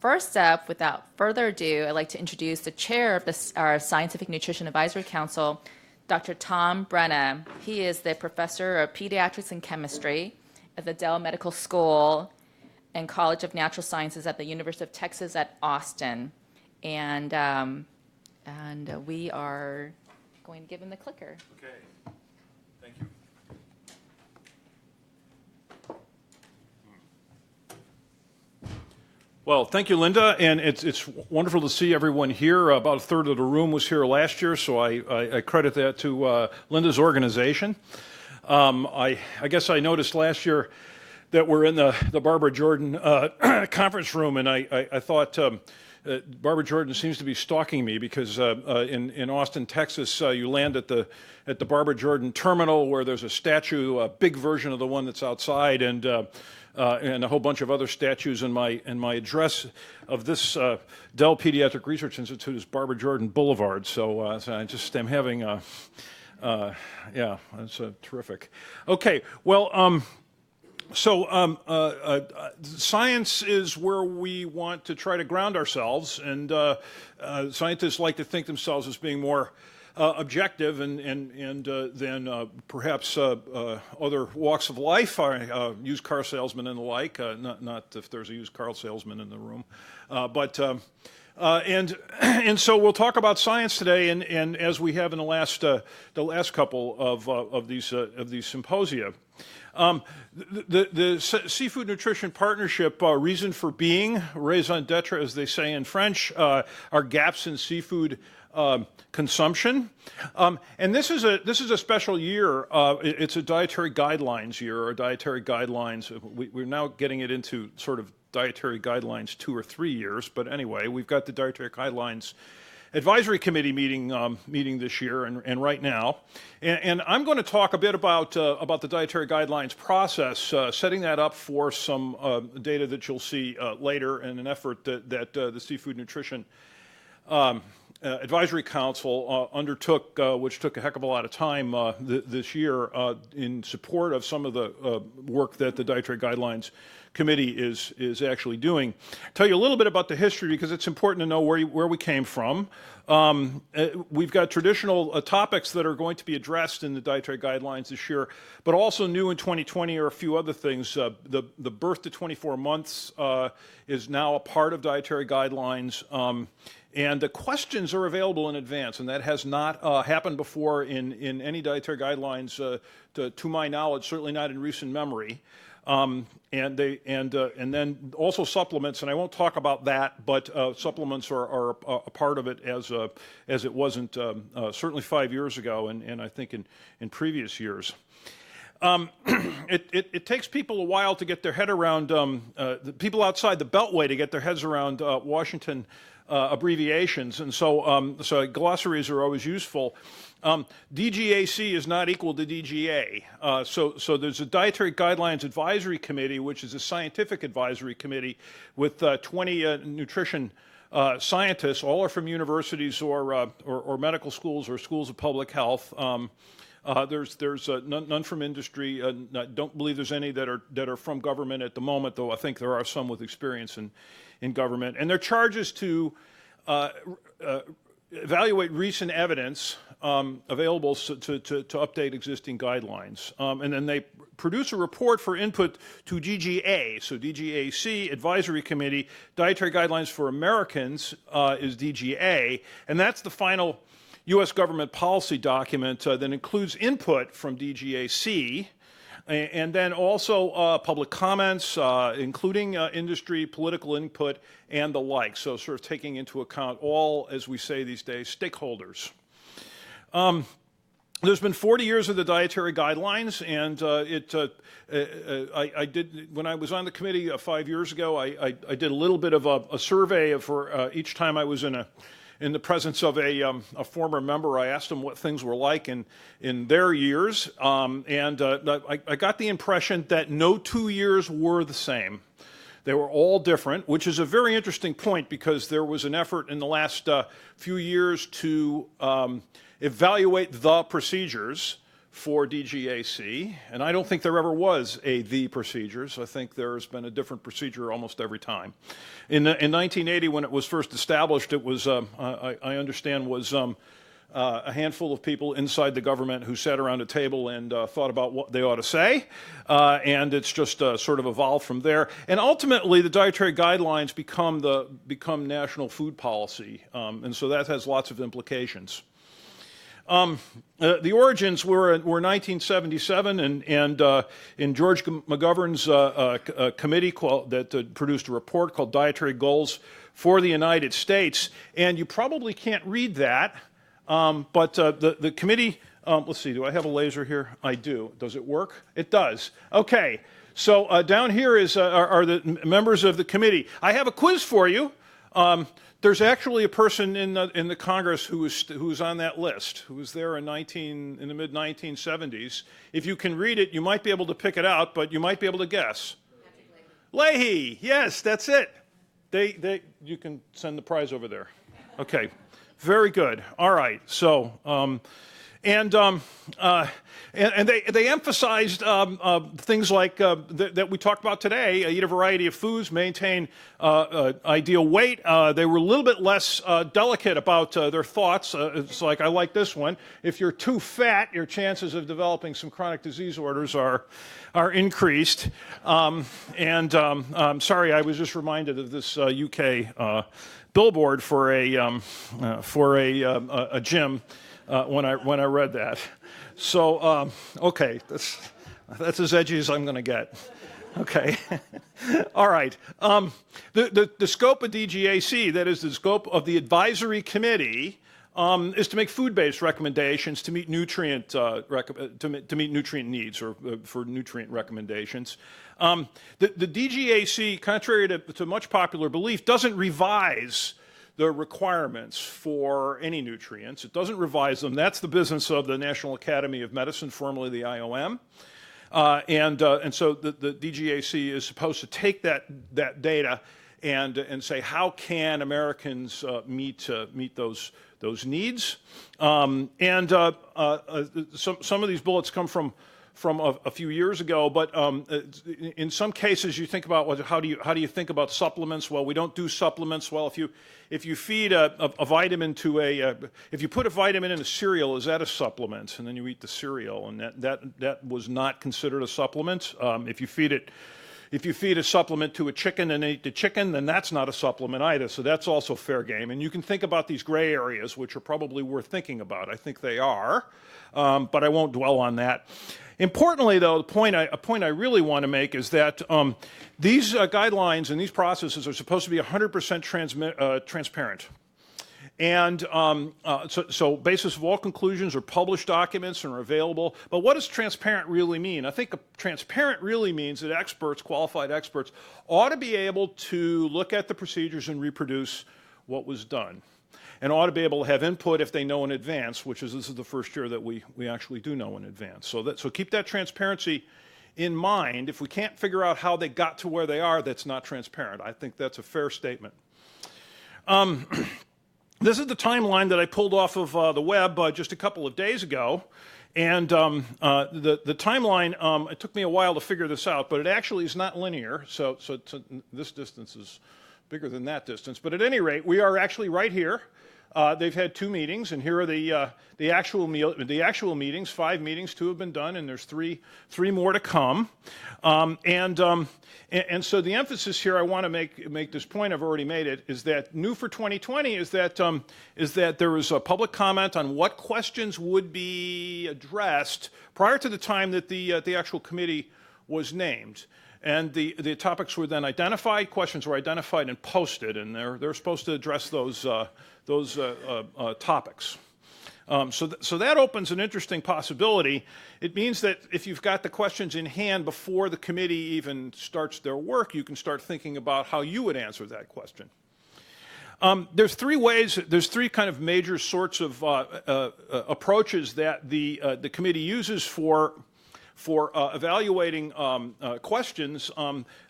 first up, without further ado, I'd like to introduce the chair of our Scientific Nutrition Advisory Council, Dr. Tom Brenna. He is the professor of pediatrics and chemistry at the Dell Medical School and College of Natural Sciences at the University of Texas at Austin. And we are going to give him the clicker. Okay. Thank you. Well, thank you, Linda, and it's wonderful to see everyone here. About a third of the room was here last year, so I credit that to Linda's organization. I guess I noticed last year that we're in the Barbara Jordan conference room, and I thought Barbara Jordan seems to be stalking me because in Austin, Texas, you land at the Barbara Jordan terminal where there's a statue, a big version of the one that's outside, and a whole bunch of other statues. And my address of this Dell Pediatric Research Institute is Barbara Jordan Boulevard. So I just am having yeah, that's terrific. Okay, well. Science is where we want to try to ground ourselves, and scientists like to think themselves as being more objective than perhaps other walks of life, used car salesmen and the like. Not if there's a used car salesman in the room, and so we'll talk about science today, and as we have in the last couple of these symposia. The Seafood Nutrition Partnership reason for being, raison d'etre, as they say in French, are gaps in seafood consumption, and this is a special year. It's a dietary guidelines year, or dietary guidelines. We're now getting it into sort of dietary guidelines 2 or 3 years, but anyway, we've got the Dietary Guidelines Advisory Committee meeting this year and right now, and I'm going to talk a bit about the dietary guidelines process, setting that up for some data that you'll see later, in an effort that the Seafood Nutrition Advisory Council undertook, which took a heck of a lot of time this year in support of some of the work that the Dietary Guidelines Committee is actually doing. Tell you a little bit about the history because it's important to know where we came from. We've got traditional topics that are going to be addressed in the Dietary Guidelines this year, but also new in 2020 are a few other things. The birth to 24 months is now a part of Dietary Guidelines. And the questions are available in advance, and that has not happened before in any dietary guidelines, to my knowledge, certainly not in recent memory. And then also supplements, and I won't talk about that, but supplements are a part of it as it wasn't certainly 5 years ago, and I think in previous years. It takes people a while to get their head around, the people outside the Beltway to get their heads around Washington abbreviations, and so glossaries are always useful. DGAC is not equal to DGA. So there's a Dietary Guidelines Advisory Committee, which is a scientific advisory committee with 20 nutrition scientists. All are from universities or medical schools or schools of public health. There's none from industry. I don't believe there's any that are from government at the moment, though I think there are some with experience in government. And their charge is to evaluate recent evidence available to update existing guidelines. And then they produce a report for input to DGA. So DGAC, Advisory Committee, Dietary Guidelines for Americans is DGA. And that's the final U.S. government policy document that includes input from DGAC, and then also public comments, including industry, political input, and the like. So sort of taking into account all, as we say these days, stakeholders. There's been 40 years of the Dietary Guidelines, and I did, when I was on the committee 5 years ago, I did a little bit of a survey for each time I was in the presence of a former member. I asked them what things were like in their years, and I got the impression that no 2 years were the same. They were all different, which is a very interesting point because there was an effort in the last few years to evaluate the procedures for DGAC, and I don't think there ever was the procedures. I think there's been a different procedure almost every time. In 1980, when it was first established, it was, I understand, was a handful of people inside the government who sat around a table and thought about what they ought to say, and it's just sort of evolved from there. And ultimately, the Dietary Guidelines become national food policy, and so that has lots of implications. The origins were 1977, and in George McGovern's committee that produced a report called Dietary Goals for the United States. And you probably can't read that, but the committee, let's see, do I have a laser here? I do. Does it work? It does. Okay. So down here are the members of the committee. I have a quiz for you. There's actually a person in the Congress who was on that list, who was there in the mid-1970s. If you can read it, you might be able to pick it out, but you might be able to guess. Leahy, yes, that's it. You can send the prize over there. Okay, very good. All right, so they emphasized things like that we talked about today: eat a variety of foods, maintain ideal weight. They were a little bit less delicate about their thoughts. It's like, I like this one: if you're too fat, your chances of developing some chronic disease orders are increased. I'm sorry, I was just reminded of this UK billboard for a gym. When I read that. So, okay, that's as edgy as I'm going to get. Okay. All right. The scope of DGAC, that is the scope of the advisory committee, is to make food-based recommendations to meet nutrient needs or for nutrient recommendations. The DGAC, contrary to much popular belief, doesn't revise the requirements for any nutrients. It doesn't revise them. That's the business of the National Academy of Medicine, formerly the IOM. And so the DGAC is supposed to take that data and say, how can Americans meet those needs? Some of these bullets come from a few years ago, but in some cases you think about how do you think about supplements? Well, we don't do supplements. Well, if you feed a vitamin to if you put a vitamin in a cereal, is that a supplement? And then you eat the cereal, and that was not considered a supplement. If you feed a supplement to a chicken and eat the chicken, then that's not a supplement either. So that's also fair game. And you can think about these gray areas, which are probably worth thinking about. I think they are, but I won't dwell on that. Importantly, though, a point I really want to make is that these guidelines and these processes are supposed to be 100% transparent. And so basis of all conclusions are published documents and are available. But what does transparent really mean? I think transparent really means that experts, qualified experts, ought to be able to look at the procedures and reproduce what was done, and ought to be able to have input if they know in advance, this is the first year that we actually do know in advance. So keep that transparency in mind. If we can't figure out how they got to where they are, that's not transparent. I think that's a fair statement. This is the timeline that I pulled off of the web just a couple of days ago. And the timeline, it took me a while to figure this out, but it actually is not linear. So this distance is bigger than that distance. But at any rate, we are actually right here. They've had 2 meetings, and here are the actual meetings. 5 meetings, 2 have been done, and there's three more to come. And so the emphasis here, I want to make this point. I've already made it. Is that new for 2020? Is that there was a public comment on what questions would be addressed prior to the time that the actual committee was named. And the topics were then identified, questions were identified and posted, and they're supposed to address those topics. So that opens an interesting possibility. It means that if you've got the questions in hand before the committee even starts their work, you can start thinking about how you would answer that question. There's 3 kind of major sorts of approaches that the committee uses for evaluating questions.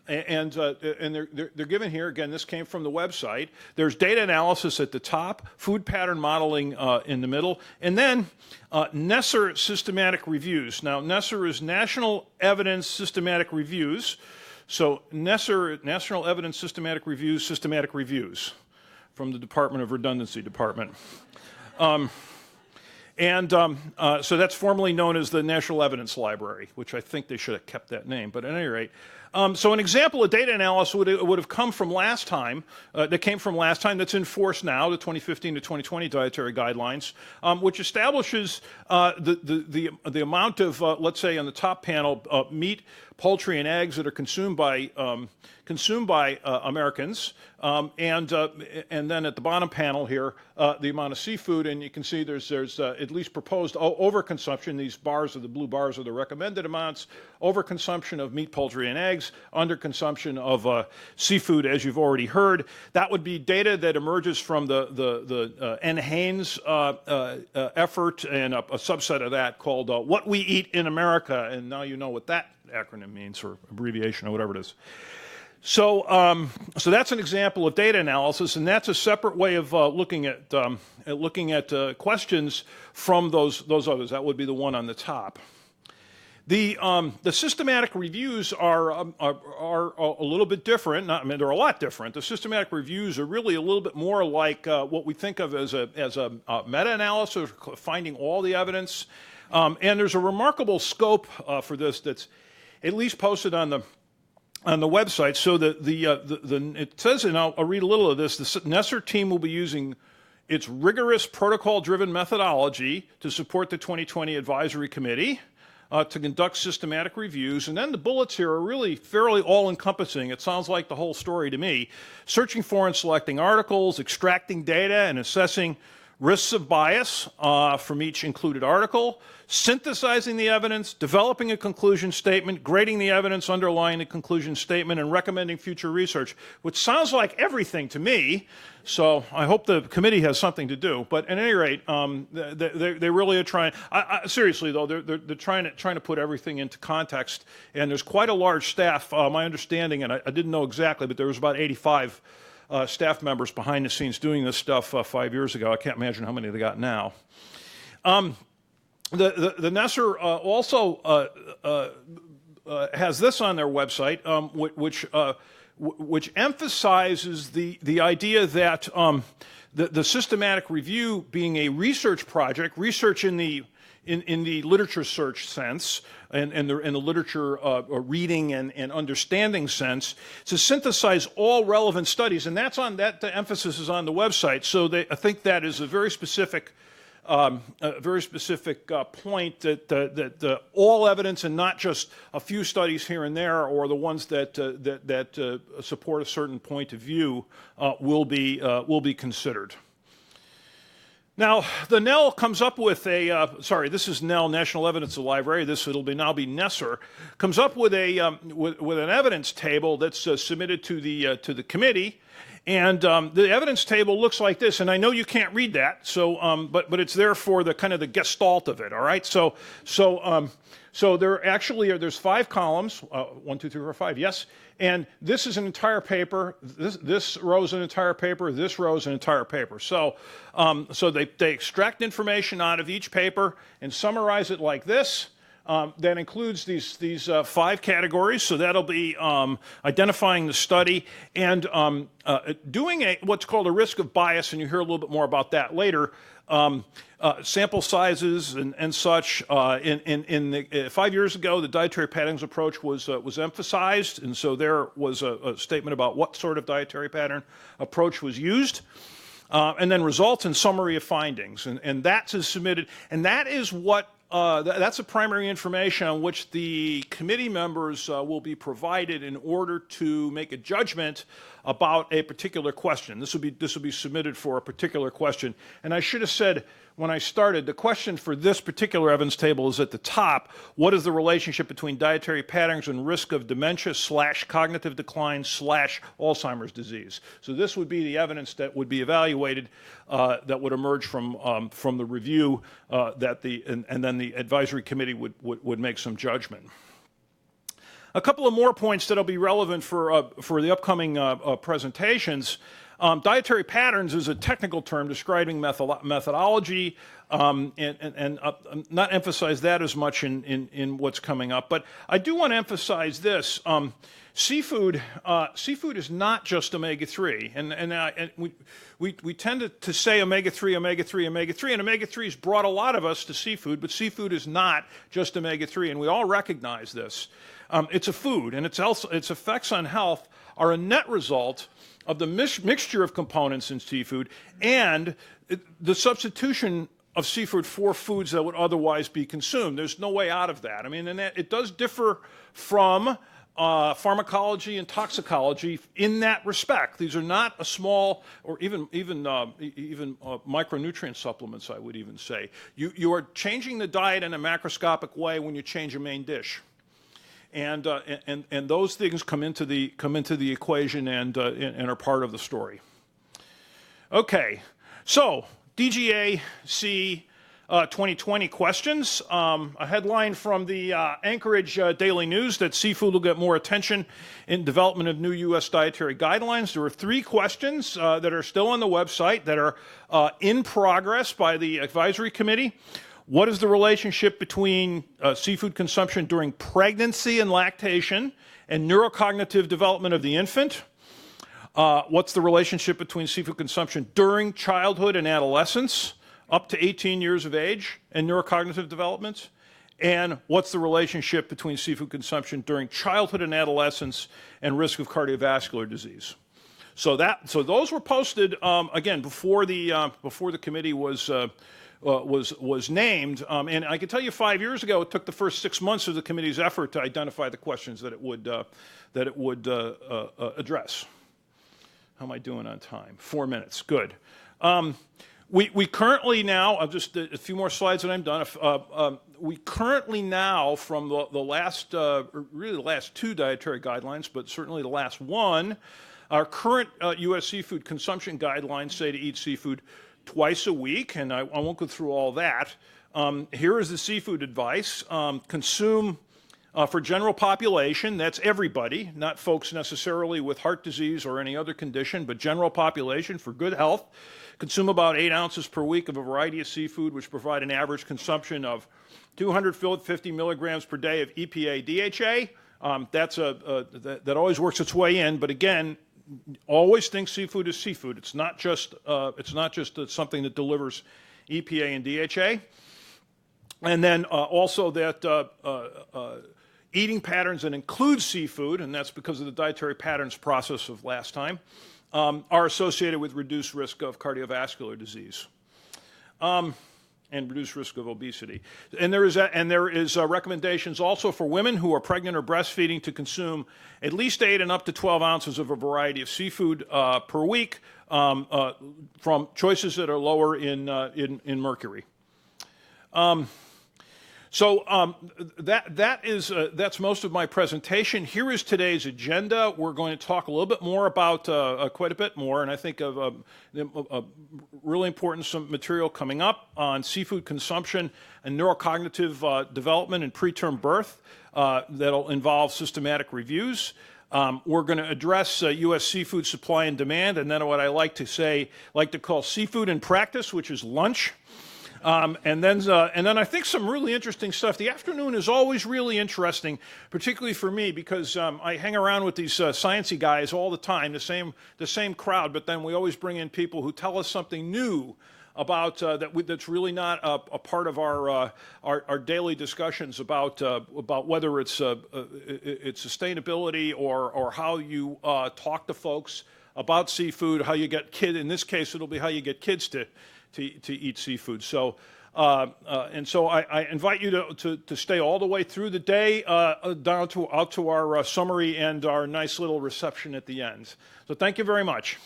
and they're given here. Again, this came from the website. There's data analysis at the top, food pattern modeling in the middle, and then NESR systematic reviews. Now, NESR is National Evidence Systematic Reviews. So NESR, National Evidence Systematic Reviews from the Department of Redundancy Department. So that's formerly known as the National Evidence Library, which I think they should have kept that name, but at any rate. So an example of data analysis would have come from last time, that's in force now, the 2015 to 2020 Dietary Guidelines, which establishes the amount of, let's say on the top panel, meat, poultry, and eggs that are consumed by Americans, and then at the bottom panel here, the amount of seafood, and you can see there's at least proposed overconsumption. These bars, the blue bars, are the recommended amounts. Overconsumption of meat, poultry, and eggs. Underconsumption of seafood, as you've already heard. That would be data that emerges from the N. Haynes effort, and a subset of that called What We Eat in America, and now you know what that acronym means, or abbreviation, or whatever it is. So, so that's an example of data analysis, and that's a separate way of looking at questions from those others. That would be the one on the top. The systematic reviews are a little bit different. I mean, they're a lot different. The systematic reviews are really a little bit more like what we think of as a meta-analysis, finding all the evidence. And there's a remarkable scope for this that's at least posted on the website. So it says, and I'll read a little of this, the NESR team will be using its rigorous protocol-driven methodology to support the 2020 Advisory Committee to conduct systematic reviews. And then the bullets here are really fairly all-encompassing. It sounds like the whole story to me. Searching for and selecting articles, extracting data and assessing risks of bias from each included article, synthesizing the evidence, developing a conclusion statement, grading the evidence underlying the conclusion statement, and recommending future research, which sounds like everything to me. So I hope the committee has something to do. But at any rate, they really are trying. Seriously, though, they're trying to put everything into context. And there's quite a large staff. My understanding, and I didn't know exactly, but there was about 85 staff members behind the scenes doing this stuff 5 years ago. I can't imagine how many they got now. The NESR also has this on their website, which emphasizes the idea that the systematic review being a research project, research in the literature search sense, and in the literature reading and understanding sense, to synthesize all relevant studies, and that's on that. The emphasis is on the website. So I think that is a very specific point that all evidence, and not just a few studies here and there, or the ones that support a certain point of view, will be considered. Now, the NEL comes up with this is NEL, National Evidence Library. It'll now be NESR, comes up with with an evidence table that's submitted to the committee, and the evidence table looks like this. And I know you can't read that, so but it's there for the kind of the gestalt of it. All right, so there's 5 columns, 1, 2, 3, 4, 5. Yes. And this is an entire paper. This row is an entire paper. This row is an entire paper. So, they extract information out of each paper and summarize it like this. That includes these 5 categories. So that'll be identifying the study and doing what's called a risk of bias, and you hear a little bit more about that later. Sample sizes and such. 5 years ago, the dietary patterns approach was emphasized, and so there was a statement about what sort of dietary pattern approach was used, and then results and summary of findings, and that is submitted, and that is what. That's the primary information on which the committee members will be provided in order to make a judgment about a particular question. This will be submitted for a particular question. And I should have said when I started, the question for this particular evidence table is at the top. What is the relationship between dietary patterns and risk of dementia / cognitive decline / Alzheimer's disease? So this would be the evidence that would be evaluated, that would emerge from the review, and then the advisory committee would make some judgment. A couple of more points that'll be relevant for the upcoming presentations. Dietary patterns is a technical term describing methodology, and not emphasize that as much in what's coming up. But I do want to emphasize this. Seafood is not just omega-3, and we tend to say omega-3, omega-3, omega-3, and omega-3 has brought a lot of us to seafood, but seafood is not just omega-3, and we all recognize this. It's a food, and its effects on health are a net result of the mixture of components in seafood and the substitution of seafood for foods that would otherwise be consumed. There's no way out of that. I mean, and it does differ from pharmacology and toxicology in that respect. These are not a small, or even micronutrient supplements, I would even say. You are changing the diet in a macroscopic way when you change a main dish. And those things come into the equation and are part of the story. Okay, so DGAC 2020 questions. A headline from the Anchorage Daily News that seafood will get more attention in development of new U.S. dietary guidelines. There are 3 questions that are still on the website that are in progress by the advisory committee. What is the relationship between seafood consumption during pregnancy and lactation and neurocognitive development of the infant? What's the relationship between seafood consumption during childhood and adolescence, up to 18 years of age, and neurocognitive development? And what's the relationship between seafood consumption during childhood and adolescence and risk of cardiovascular disease? So those were posted again before the committee was named, and I can tell you 5 years ago it took the first 6 months of the committee's effort to identify the questions that it would address. How am I doing on time? 4 minutes, good. We currently now, just a few more slides and I'm done. We currently now, from the last, really the last 2 dietary guidelines, but certainly the last one, our current U.S. seafood consumption guidelines say to eat seafood twice a week, and I won't go through all that. Here is the seafood advice. Consume for general population, that's everybody, not folks necessarily with heart disease or any other condition, but general population for good health. Consume about 8 ounces per week of a variety of seafood, which provide an average consumption of 250 milligrams per day of EPA DHA. That always works its way in, but again, always think seafood is seafood. It's not just something that delivers EPA and DHA. And then also that eating patterns that include seafood, and that's because of the dietary patterns process of last time, are associated with reduced risk of cardiovascular disease and reduced risk of obesity. And there is recommendations also for women who are pregnant or breastfeeding to consume at least 8 and up to 12 ounces of a variety of seafood per week from choices that are lower in mercury. That's most of my presentation. Here is today's agenda. We're going to talk a little bit more about, quite a bit more, and I think of really important some material coming up on seafood consumption and neurocognitive development in preterm birth that'll involve systematic reviews. We're going to address U.S. seafood supply and demand, and then what I like to call seafood in practice, which is lunch. And then I think some really interesting stuff. The afternoon is always really interesting, particularly for me, because I hang around with these sciencey guys all the time, the same crowd. But then we always bring in people who tell us something new about that's really not a part of our daily discussions about whether it's sustainability or how you talk to folks about seafood, how you get kids. In this case, it'll be how you get kids to eat seafood. So, and so I invite you to stay all the way through the day out to our summary and our nice little reception at the end. So thank you very much.